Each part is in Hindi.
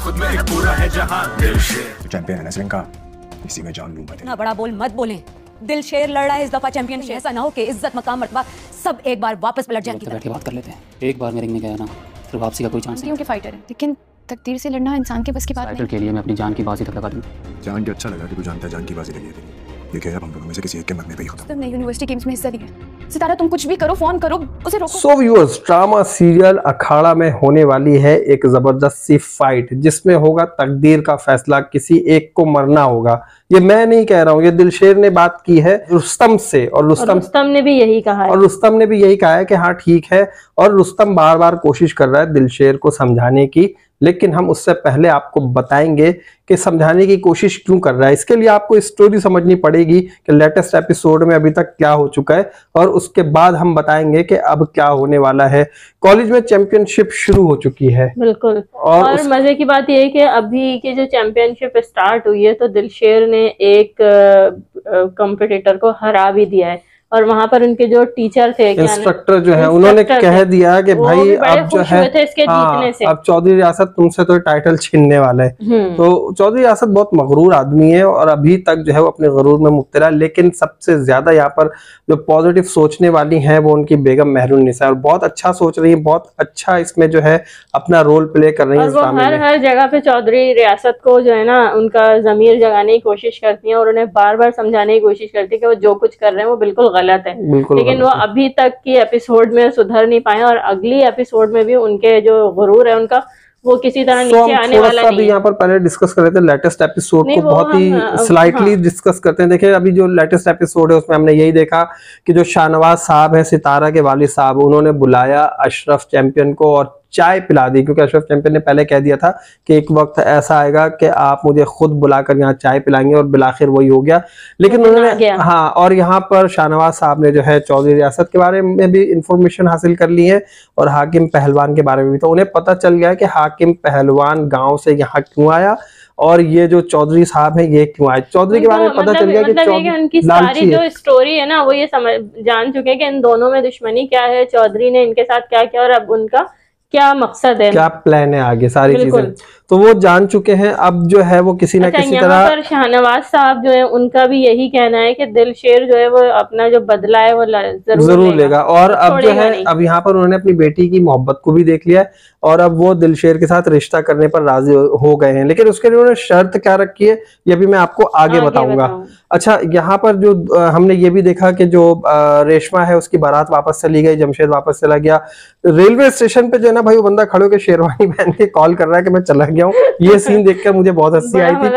खुद में एक पूरा है जहां दिल शेर चैंपियन है नसरीन का, इसी में जान लूंगा। इतना बड़ा बोल मत बोलें, दिल शेर लड़ रहा है इस दफा चैंपियनशिप। ऐसा ना हो कि इज्जत मकाम मर्तबा सब एक बार वापस पलट जाए। बैठ के बात कर लेते हैं। एक बार मेरे में गया ना फिर वापसी का कोई चांस नहीं। के फाइटर है, लेकिन तकदीर से लड़ना इंसान के बस की बात नहीं। टाइटल के लिए मैं अपनी जान की बाजी तक लगा दूं। जान के अच्छा लगा कि तू जानता है जान की बाजी लगी है तेरी। ये कह हम दोनों में से किसी एक के मरने पे ही होता। तुमने यूनिवर्सिटी गेम्स में हिस्सा लिया। सितारा तुम कुछ भी करो, फोन करो, उसे रोको। सो व्यूअर्स, ड्रामा सीरियल अखाड़ा में होने वाली है एक जबरदस्त सी फाइट, जिसमें होगा तकदीर का फैसला, किसी एक को मरना होगा। ये मैं नहीं कह रहा हूँ, ये दिलशेर ने बात की है रुस्तम से, और रुस्तम ने भी यही कहा है। और रुस्तम ने भी यही कहा है कि हाँ ठीक है, और रुस्तम बार बार कोशिश कर रहा है दिलशेर को समझाने की, लेकिन हम उससे पहले आपको बताएंगे कि समझाने की कोशिश क्यों कर रहा है। इसके लिए आपको स्टोरी समझनी पड़ेगी कि लेटेस्ट एपिसोड में अभी तक क्या हो चुका है, और उसके बाद हम बताएंगे कि अब क्या होने वाला है। कॉलेज में चैंपियनशिप शुरू हो चुकी है, बिल्कुल। और मजे की बात यह है कि अभी की जो चैंपियनशिप स्टार्ट हुई है तो दिलशेर ने एक कॉम्पिटिटर को हरा भी दिया है, और वहां पर उनके जो टीचर थे, इंस्ट्रक्टर जो है, उन्होंने कह दिया कि भाई अब जो है इसके जीतने से। अब चौधरी रियासत तुमसे तो टाइटल छीनने वाला है। तो चौधरी रियासत बहुत मगरूर आदमी है, और अभी तक जो है वो अपने गरूर में मुब्तला। लेकिन सबसे ज्यादा यहाँ पर जो पॉजिटिव सोचने वाली हैं वो उनकी बेगम मेहरुन्निसा, और बहुत अच्छा सोच रही है, बहुत अच्छा इसमें जो है अपना रोल प्ले कर रही है। वो हर जगह पे चौधरी रियासत को जो है ना उनका जमीर जगाने की कोशिश करती है, और उन्हें बार बार समझाने की कोशिश करती है कि वो जो कुछ कर रहे हैं वो बिल्कुल गलत है। लेकिन वो अभी तक की एपिसोड में सुधर नहीं पाए, और अगली एपिसोड में भी उनके जो गुरूर है उनका वो किसी तरह नीचे आने वाला नहीं है। यहाँ पर पहले डिस्कस कर रहे थे लेटेस्ट एपिसोड को, बहुत ही स्लाइटली डिस्कस करते हैं। देखिए अभी जो लेटेस्ट एपिसोड है उसमें हमने यही देखा कि जो शाहनवाज साहब है, सितारा के वालिद साहब, उन्होंने बुलाया अशरफ चैंपियन को और चाय पिला दी, क्योंकि अशरफ चैंपियन ने पहले कह दिया था कि एक वक्त ऐसा आएगा कि आप मुझे खुद बुलाकर यहाँ चाय पिलाएंगे, और बिलाखिर वही हो गया। लेकिन उन्होंने हाँ, और यहाँ पर शाहनवाज साहब ने जो है चौधरी रियासत के बारे में भी इंफॉर्मेशन हासिल कर ली है, और हाकिम पहलवान के बारे में भी। तो उन्हें पता चल गया कि हाकिम पहलवान गाँव से यहाँ क्यों आया, और ये जो चौधरी साहब है ये क्यों आए। चौधरी के बारे में पता चल गया कि उनकी सारी जो स्टोरी है ना वो ये जान चुके हैं कि इन दोनों में दुश्मनी क्या है, चौधरी ने इनके साथ क्या किया, और अब उनका क्या मकसद है, क्या प्लान है आगे, सारी चीजें तो वो जान चुके हैं। अब जो है वो किसी ना किसी तरह पर शाहनवाज साहब जो है उनका भी यही कहना है कि दिलशेर जो है वो अपना जो बदला है वो जरूर लेगा। और अब जो है अब यहाँ पर उन्होंने अपनी बेटी की मोहब्बत को भी देख लिया है, और अब वो दिलशेर के साथ रिश्ता करने पर राजी हो गए हैं। लेकिन उसके लिए उन्होंने शर्त क्या रखी है ये भी मैं आपको आगे बताऊंगा। अच्छा, यहाँ पर जो हमने ये भी देखा कि जो रेशमा है उसकी बारात वापस चली गई, जमशेद वापस चला गया। रेलवे स्टेशन पे जो है ना भाई वो बंदा खड़े होकर शेरवानी पहन के कॉल कर रहा है कि मैं चला गया हूँ। ये सीन देखकर मुझे बहुत हंसी आई थी,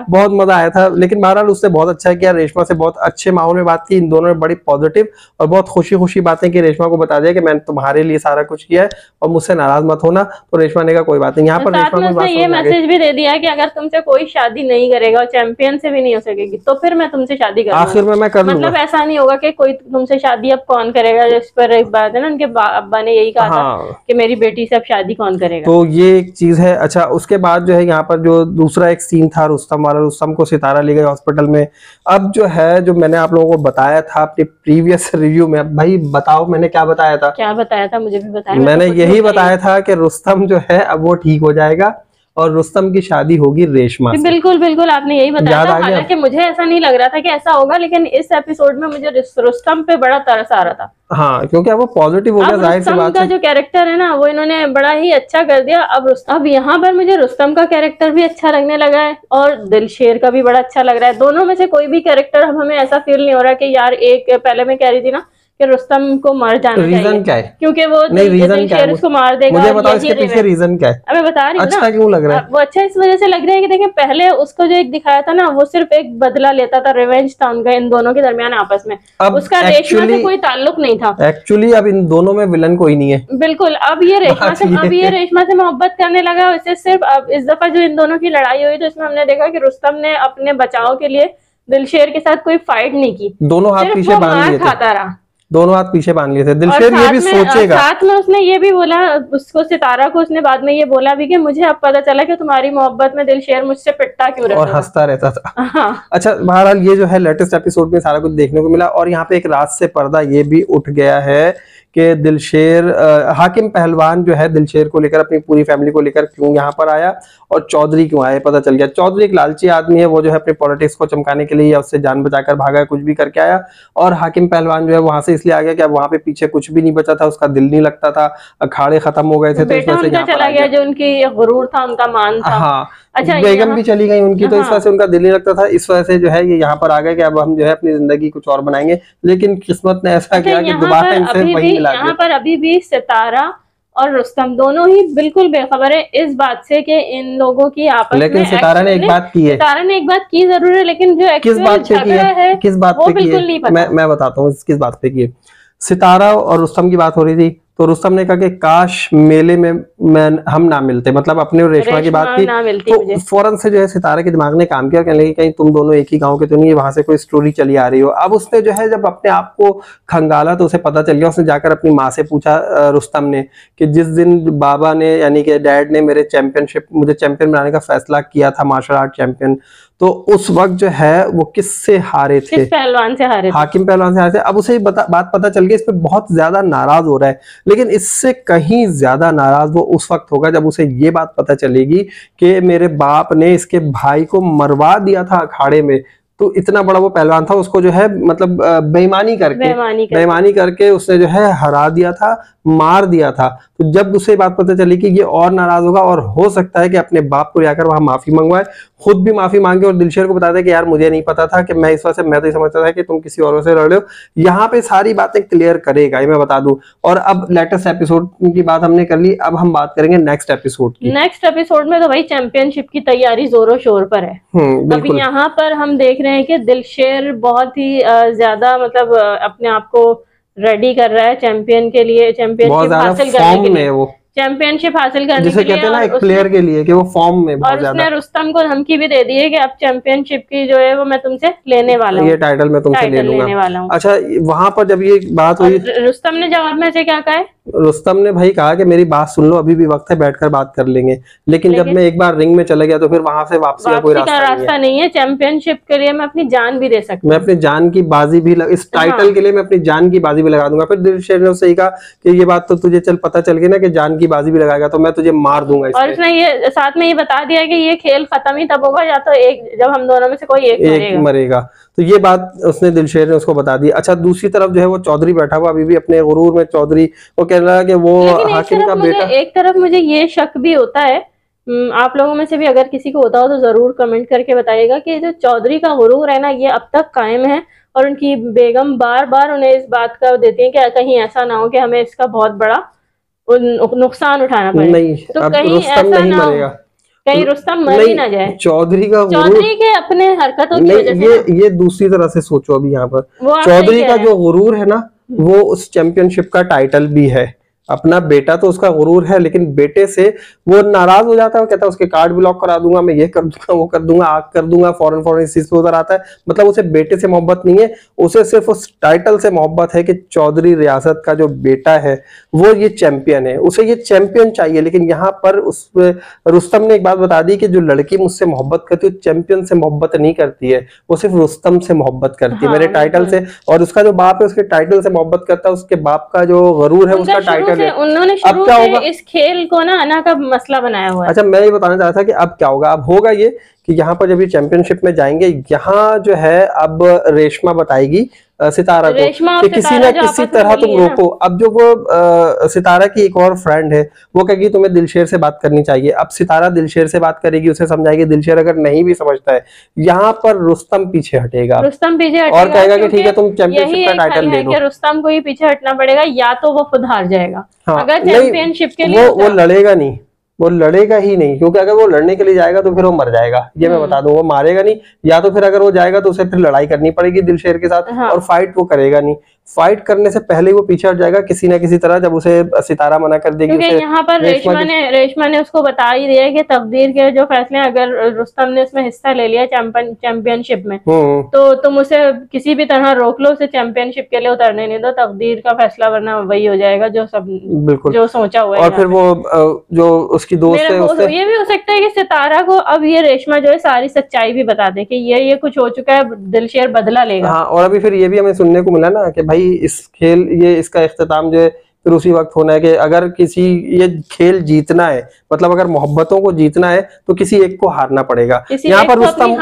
बहुत मजा आया था। लेकिन बहरहाल उससे बहुत अच्छा किया, रेशमा से बहुत अच्छे माहौल में बात की। इन दोनों ने बड़ी पॉजिटिव और बहुत खुशी खुशी बातें की। रेशमा को बता दिया कि मैंने तुम्हारे लिए सारा कुछ किया है और मुझसे नाराज मत होना। तो रेशमा ने कहा कोई बात नहीं। यहाँ पर रेशमा को ये मैसेज भी दे दिया कि अगर तुमसे कोई शादी नहीं करेगा और चैंपियन से भी नहीं हो सकेगी तो फिर मैं तुमसे शादी करूंगा। आखिर में मैं कर लूंगा। मतलब ऐसा नहीं होगा कि कोई तुमसे शादी अब कौन करेगा। इस पर एक बात है ना, उनके अब्बा ने यही कहा था कि मेरी बेटी से अब शादी कौन करेगा। तो ये एक चीज है। अच्छा, उसके बाद जो है यहाँ पर जो दूसरा एक सीन था रुस्तम वाला, रुस्तम को सितारा ले गए हॉस्पिटल में। अब जो है जो मैंने आप लोगों को बताया था अपनी प्रीवियस रिव्यू में, भाई बताओ मैंने क्या बताया था? क्या बताया था मुझे भी बताया। मैंने यही बताया था कि रुस्तम जो है अब वो ठीक हो जाएगा और रुस्तम की शादी होगी रेशमा से। बिल्कुल बिल्कुल आपने यही बताया था। हालांकि मुझे ऐसा नहीं लग रहा था कि ऐसा होगा, लेकिन इस एपिसोड में मुझे रुस्तम पे बड़ा तरस आ रहा था। हाँ, क्योंकि अब वो पॉजिटिव हो गया। जाहिर सी बात है, जो कैरेक्टर है ना वो इन्होंने बड़ा ही अच्छा कर दिया। अब यहाँ पर मुझे रुस्तम का कैरेक्टर भी अच्छा लगने लगा है और दिलशेर का भी बड़ा अच्छा लग रहा है। दोनों में से कोई भी कैरेक्टर हमें ऐसा फील नहीं हो रहा कि यार एक पहले मैं कह रही थी ना कि रुस्तम को मार जाना चाहिए। रीजन क्या है? क्योंकि वो दिलशेर उसको मार देगा। मुझे बताओ इसके पीछे रीजन क्या है? मैं बता रही हूँ अच्छा क्यों लग रहा है? वो अच्छा इस वजह से लग रहा है कि देखिए पहले उसको जो एक दिखाया था ना वो सिर्फ एक बदला लेता था, रिवेंज था उनका इन दोनों के दरमियान आपस में। उसका रेशमा से कोई ताल्लुक नहीं था। एक्चुअली अब इन दोनों में विलन कोई नहीं है। बिल्कुल। अब ये रेशमा से मोहब्बत करने लगा। वैसे सिर्फ अब इस दफा जो इन दोनों की लड़ाई हुई तो इसमें हमने देखा कि रुस्तम ने अपने बचाव के लिए दिलशेर के साथ कोई फाइट नहीं की। दोनों हाथ पीछे बांध लिए थे। खाता रहा। दोनों हाथ पीछे बांध लिए थे। दिलशेर ये भी सोचेगा। साथ में उसने ये भी बोला उसको, सितारा को उसने बाद में ये बोला भी कि मुझे अब पता चला कि तुम्हारी मोहब्बत में दिलशेर मुझसे पिटता क्यों रहता और हंसता रहता था। हाँ। अच्छा, बहरहाल ये जो है लेटेस्ट एपिसोड में सारा कुछ देखने को मिला। और यहाँ पे एक रात से पर्दा ये भी उठ गया है कि दिलशेर हाकिम पहलवान जो है दिलशेर को लेकर अपनी पूरी फैमिली को लेकर क्यों यहाँ पर आया और चौधरी क्यों आए, पता चल गया। चौधरी एक लालची आदमी है, वो जो है अपने पॉलिटिक्स को चमकाने के लिए या उससे जान बचाकर भागा, कुछ भी करके आया। और हाकिम पहलवान जो है वहां से इसलिए आ गया कि अब वहां पे पीछे कुछ भी नहीं बचा था, उसका दिल नहीं लगता था, अखाड़े खत्म हो गए थे, तो इस वजह से यहाँ पर चला गया, जो उनकी गुरूर था, उनका मान था। हाँ, अच्छा, बेगम भी चली गई उनकी, तो इस वजह से उनका दिल नहीं लगता था, इस वजह से जो है ये यहाँ पर आ गए कि अब हम जो है अपनी जिंदगी कुछ और बनाएंगे। लेकिन किस्मत ने ऐसा किया कि दोबारा इनसे वही मिला दिया। यहाँ पर अभी भी सितारा और रुस्तम दोनों ही बिल्कुल बेखबर है इस बात से कि इन लोगों की आपस में। लेकिन सितारा ने एक बात की है, सितारा ने एक बात की जरूर है, लेकिन जो किस बात पे की है, किस बात पे की है, मैं बताता हूँ किस बात पे की है। सितारा और रुस्तम की बात हो रही थी, तो रुस्तम ने कहा कि काश मेले में हम ना मिलते, मतलब अपने और रेशमा की बात की, तो फौरन से जो है सितारा के दिमाग ने काम किया, कहने लगी कहीं तुम दोनों एक ही गांव के तो नहीं है, वहां से कोई स्टोरी चली आ रही हो। अब उसने जो है जब अपने आप को खंगाला तो उसे पता चल गया, उसने जाकर अपनी माँ से पूछा रुस्तम ने कि जिस दिन बाबा ने यानी कि डैड ने मुझे चैंपियन बनाने का फैसला किया था, मार्शल आर्ट चैंपियन, तो उस वक्त जो है वो किससे हारे थे? किस पहलवान से हारे थे? हाकिम पहलवान से हारे थे। अब उसे बात पता चल गई, इस पे बहुत ज्यादा नाराज हो रहा है, लेकिन इससे कहीं ज्यादा नाराज वो उस वक्त होगा जब उसे ये बात पता चलेगी कि मेरे बाप ने इसके भाई को मरवा दिया था अखाड़े में। तो इतना बड़ा वो पहलवान था, उसको जो है मतलब बेईमानी करके उसने जो है हरा दिया था, मार दिया था। तो जब उसे बात पता चली कि ये और नाराज होगा और हो सकता है कि अपने बाप को जाकर वहां माफी मंगवाए, खुद भी माफी मांगे और दिलशेर को बता दे कि यार मुझे नहीं पता था कि मैं इस वजह से, मैं तो ये समझता था कि तुम किसी और से लड़ रहे हो। यहाँ पे सारी बातें क्लियर करेगा, ये मैं बता दूं। और अब लेटेस्ट एपिसोड की बात हमने कर ली, अब हम बात करेंगे नेक्स्ट एपिसोड की। नेक्स्ट एपिसोड में तो भाई चैंपियनशिप की तैयारी जोरों शोर पर है। अभी यहाँ पर हम देख रहे हैं कि दिलशेर बहुत ही ज्यादा मतलब अपने आप को रेडी कर रहा है चैंपियन के लिए, चैंपियनशिप हासिल करने के लिए, चैंपियनशिप हासिल करने जिसे कहते हैं ना एक प्लेयर के लिए कि वो फॉर्म में बहुत और उसने रुस्तम को धमकी भी दे दी है कि अब चैंपियनशिप की जो है वो मैं तुमसे लेने वाला हूँ, ये टाइटल मैं तुमसे लेने वाला हूँ। अच्छा, वहां पर जब ये बात हुई, रुस्तम ने जवाब में से क्या कहा है? रुस्तम ने भाई कहा कि मेरी बात सुन लो, अभी भी वक्त है, बैठकर बात कर लेंगे। लेकिन जब मैं एक बार रिंग में चला गया तो फिर वहां से वापसी का कोई रास्ता नहीं है। चैंपियनशिप के लिए मैं अपनी जान भी दे सकता हूँ, मैं अपनी जान की बाजी भी इस टाइटल के लिए मैं अपनी जान की बाजी भी लगा दूंगा। फिर दिलशेर ने उससे कहा कि ये बात तो तुझे पता चल गई ना कि जान की बाजी भी लगाएगा तो मैं तुझे मार दूंगा। और उसने ये साथ में ये बता दिया कि ये खेल खत्म ही तब होगा या तो जब हम दोनों में से कोई एक मरेगा। तो ये बात उसने दिलशेर ने उसको बता दी। अच्छा, दूसरी तरफ जो है वो चौधरी बैठा हुआ अभी भी अपने गुरूर में, चौधरी वो कह रहा है कि वो हाकिम का बेटा। एक तरफ मुझे ये शक भी होता है, आप लोगों में से भी अगर किसी को होता हो तो जरूर कमेंट करके बताइएगा कि जो चौधरी का गुरूर है ना, ये अब तक कायम है और उनकी बेगम बार बार उन्हें इस बात का देती है कि कहीं ऐसा ना हो कि हमें इसका बहुत बड़ा नुकसान उठाना पड़े। नहीं, तो अब कहीं रुस्तम ऐसा नहीं ना मरेगा, कहीं रुस्तम मर ही ना जाए। चौधरी का चौधरी के अपने हरकतों की वजह से ये दूसरी तरह से सोचो। अभी यहाँ पर चौधरी का जो गुरूर है ना, वो उस चैंपियनशिप का टाइटल भी है। अपना बेटा तो उसका गुरूर है, लेकिन बेटे से वो नाराज हो जाता है, वो कहता है उसके कार्ड ब्लॉक करा दूंगा, मैं ये कर दूंगा, वो कर दूंगा, आग कर दूंगा, फौरन इस चीज पे उधर आता है। मतलब उसे बेटे से मोहब्बत नहीं है, उसे सिर्फ उस टाइटल से मोहब्बत है कि चौधरी रियासत का जो बेटा है वो ये चैंपियन है, उसे ये चैंपियन चाहिए। लेकिन यहाँ पर उस रुस्तम ने एक बात बता दी कि जो लड़की मुझसे मोहब्बत करती है चैंपियन से मोहब्बत नहीं करती है, वो सिर्फ रुस्तम से मोहब्बत करती है, मेरे टाइटल से। और उसका जो बाप है उसके टाइटल से मोहब्बत करता है, उसके बाप का जो गुरूर है उसका टाइटल है। उन्होंने शुरू से इस खेल को ना अना का मसला बनाया हुआ है। अच्छा, मैं ये बताना चाह रहा था कि अब क्या होगा। अब होगा ये कि यहाँ पर जब ये चैंपियनशिप में जाएंगे, यहाँ जो है अब रेशमा बताएगी सितारा को कि किसी न किसी तरह तुम रोको। अब जो वो सितारा की एक और फ्रेंड है वो कहेगी तुम्हें दिलशेर से बात करनी चाहिए। अब सितारा दिलशेर से बात करेगी, उसे समझाएगी। दिलशेर अगर नहीं भी समझता है, यहाँ पर रुस्तम पीछे हटेगा, और कहेगा कि ठीक है तुम चैंपियनशिप का टाइटल ले लो। रुस्तम को ही पीछे हटना पड़ेगा, या तो वो खुद हार जाएगा। अगर चैंपियनशिप के लिए वो लड़ेगा नहीं, वो लड़ेगा ही नहीं, क्योंकि अगर वो लड़ने के लिए जाएगा तो फिर वो मर जाएगा, ये मैं बता दूं। वो मारेगा नहीं, या तो फिर अगर वो जाएगा तो उसे फिर लड़ाई करनी पड़ेगी दिलशेर के साथ। और फाइट वो करेगा नहीं, फाइट करने से पहले ही वो पीछे हट जाएगा किसी ना किसी तरह, जब उसे सितारा मना कर देगी। क्योंकि यहाँ पर रेशमा ने उसको बता ही दिया है कि तकदीर के जो फैसले, अगर रुस्तम ने उसमें हिस्सा ले लिया चैंपियनशिप में, तो तुम उसे किसी भी तरह रोक लो, उसे चैंपियनशिप के लिए उतरने नहीं दो, तकदीर का फैसला, वरना वही हो जाएगा जो सब बिल्कुल जो सोचा हुआ है। और फिर वो जो उसकी दोस्त है, ये भी हो सकता है कि सितारा को अब ये रेशमा जो है सारी सच्चाई भी बता दे कि ये कुछ हो चुका है, दिलशेर बदला लेगा। हाँ, और अभी फिर ये भी हमें सुनने को मिला ना कि भाई इस खेल ये इसका इख्तिताम जो है फिर उसी वक्त होना है कि अगर किसी ये खेल जीतना है, मतलब अगर मोहब्बतों को जीतना है तो किसी एक को हारना पड़ेगा। यहाँ पर रुस्तम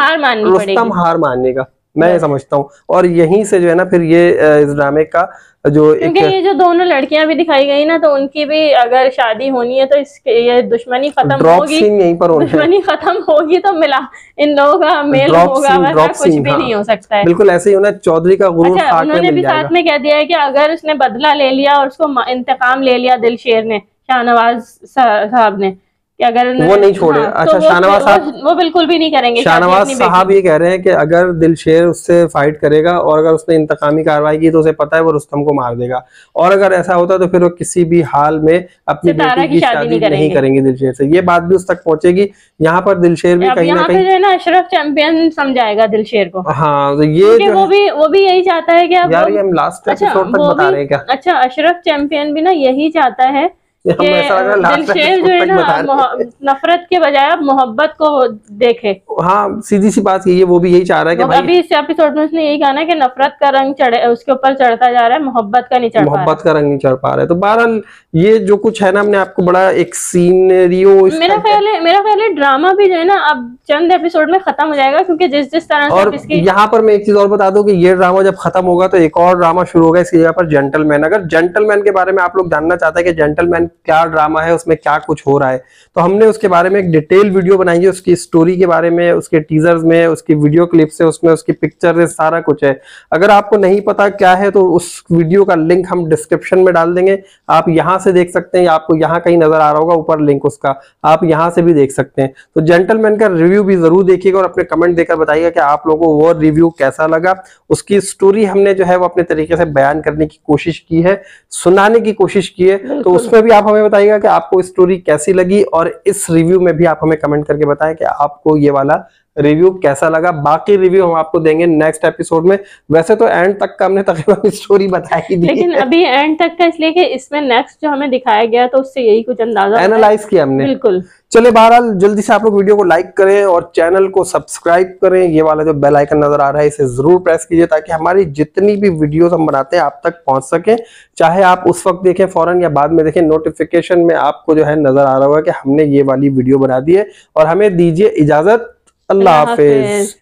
हार मानेगा, मैं समझता हूँ। और यहीं से जो है ना फिर ये इस ड्रामे का जो क्योंकि ये जो दोनों लड़कियां भी दिखाई गई ना, तो उनकी भी अगर शादी होनी है तो ये दुश्मनी खत्म होगी, यहीं पर दुश्मनी खत्म होगी तो मिला इन लोगों का मेल होगा, वरना कुछ भी नहीं हो सकता है। बिल्कुल ऐसे ही होना, चौधरी का गुरूर अच्छा, उन्होंने भी साथ में कह दिया है कि अगर उसने बदला ले लिया और उसको इंतकाम ले लिया दिलशेर ने, शाहनवाज साहब ने, कि अगर वो नहीं छोड़े। हाँ, अच्छा, तो शाहनवाज साहब वो बिल्कुल भी नहीं करेंगे। शाहनवाज साहब ये कह रहे हैं कि अगर दिलशेर उससे फाइट करेगा और अगर उसने इंतकामी कार्रवाई की तो उसे पता है वो रुस्तम को मार देगा, और अगर ऐसा होता तो फिर वो किसी भी हाल में अपनी बेटी की शादी नहीं करेंगे दिलशेर से। ये बात भी उस तक पहुंचेगी। यहाँ पर दिलशेर भी कहीं ना कहीं जो है ना अशरफ चैंपियन समझाएगा दिलशेर को। हाँ, तो ये वो भी यही चाहता है कि यार हम लास्ट एपिसोड तक बता रहे हैं क्या? अच्छा, अशरफ चैंपियन भी ना यही चाहता है दिलशेर जो है ना नफरत के बजाय अब मोहब्बत को देखे। हाँ, सीधी सी बात ये वो भी यही चाह रहा है कि भाई अभी इस एपिसोड में उसने यही कहा ना कि नफरत का रंग चढ़े उसके ऊपर चढ़ता जा रहा है, मोहब्बत का नहीं चढ़ पा रहा, मोहब्बत का रंग नहीं चढ़ पा रहा है। तो बहरहाल ये जो कुछ है ना, हमने आपको बड़ा एक सीनरियो, मेरा ख्याल है ड्रामा भी जो है ना अब चंद एपिसोड में खत्म हो जाएगा, क्योंकि जिस तरह से और यहाँ पर मैं एक चीज और बता दूं कि ये ड्रामा जब खत्म होगा तो एक और ड्रामा शुरू होगा इसकी जगह पर, जेंटलमैन। अगर जेंटलमैन के बारे में आप लोग जानना चाहते हैं कि जेंटलमैन क्या ड्रामा है, उसमें क्या कुछ हो रहा है, तो हमने उसके बारे में एक डिटेल वीडियो बनाई है, उसकी स्टोरी के बारे में, उसके टीजर्स में, उसकी वीडियो क्लिप से, उसमें उसकी पिक्चर है, सारा कुछ है। अगर आपको नहीं पता क्या है तो उस वीडियो का लिंक हम डिस्क्रिप्शन में डाल देंगे, आप यहां से देख सकते हैं, आपको यहाँ कहीं नजर आ रहा होगा ऊपर लिंक उसका, आप यहां से भी देख सकते हैं। तो जेंटलमैन का रिव्यू भी जरूर देखिएगा और अपने कमेंट देकर बताइएगा कि आप लोगों को वो रिव्यू कैसा लगा। उसकी स्टोरी हमने जो है वो अपने तरीके से बयान करने की कोशिश की है, सुनाने की कोशिश की है, तो उसमें भी आप हमें बताइएगा कि आपको स्टोरी कैसी लगी, और इस रिव्यू में भी आप हमें कमेंट करके बताएं कि आपको ये वाला रिव्यू कैसा लगा। बाकी रिव्यू हम आपको देंगे नेक्स्ट एपिसोड में। वैसे तो एंड तक का हमने तकरीबन स्टोरी बताई दी, लेकिन अभी एंड तक का इसलिए कि इसमें नेक्स्ट जो हमें दिखाया गया तो उससे यही कुछ अंदाजा एनालाइज किया हमने। बिल्कुल। चले बहरहाल जल्दी से आप लोग वीडियो को लाइक करें और चैनल को सब्सक्राइब करें। ये वाला जो बेल आइकन नजर आ रहा है इसे जरूर प्रेस कीजिए ताकि हमारी जितनी भी वीडियोस हम बनाते हैं आप तक पहुंच सके, चाहे आप उस वक्त देखें फौरन या बाद में देखें, नोटिफिकेशन में आपको जो है नजर आ रहा होगा कि हमने ये वाली वीडियो बना दी है। और हमें दीजिए इजाजत, अल्लाह हाफिज।